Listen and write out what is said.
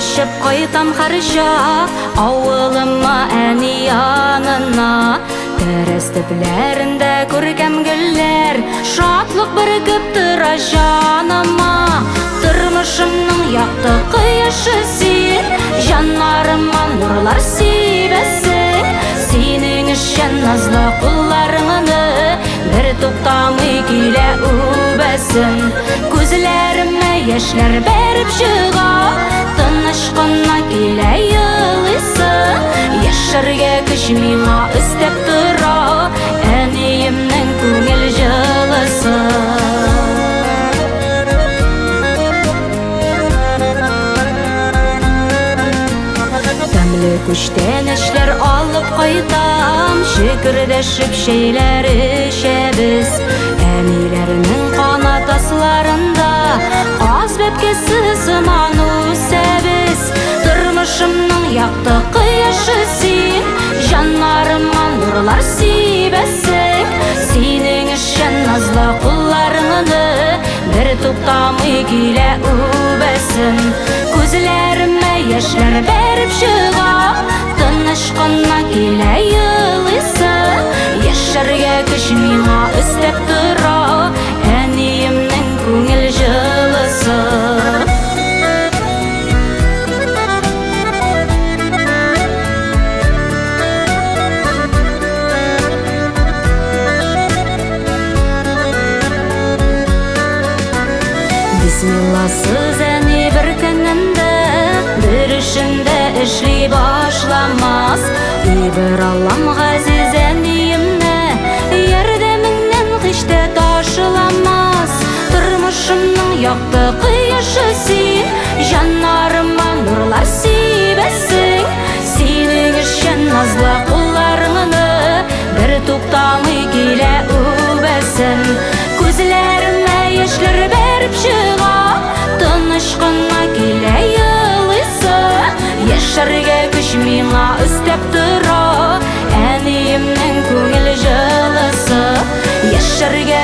Күрешіп қайтам қаржа ауылыма әні янына Тәрістіплерінде көркем гүллер шатлық бірігіп тұра жаныма Тұрмышымның яқты қияшы сен жанарыма нұрлар себесің Сенің үшін назлы құлларыңыны бір тоқтамай келе өбесін Көзлеріме ешлер беріп шыға тынышқына келе елісің Ешірге күш миңа істеп тұра әнейімнің көңіл жылысы Тәмлі күштен ішлер алып қайтам Шүкірдешіп шейлер ішебіз Әмейлерінің қанат асларында Қаз бәпкесі сыман өсебіз Тұрмышымның яқты қияшы сен Жанарыма нұрлар себесің Сенің үшін назлы құлларыңыны бір тоқтамай келе өбесін Көзлеріме ешлер беріп шыға тынышқына келе елісің Ешірге күш миңа істеп тұра әнейімнің көңіл жылысы Бисмилласыз әне бір күнімді бір ішінде ішлей башламас Ибір Аллам ғазиз әнейімні ердеміңнен қишті ташыламас Тұрмышымның яқты қияшы сен жанарыма нұрлар себесің Сенің үшін назлы құлларыңыны бір тоқтамай келе өбесін Көзлеріме ешлер беріп шыға тынышқына келе елісің Ешірге күш миңа істеп тұра әнейімнің көңіл жылысы Ешірге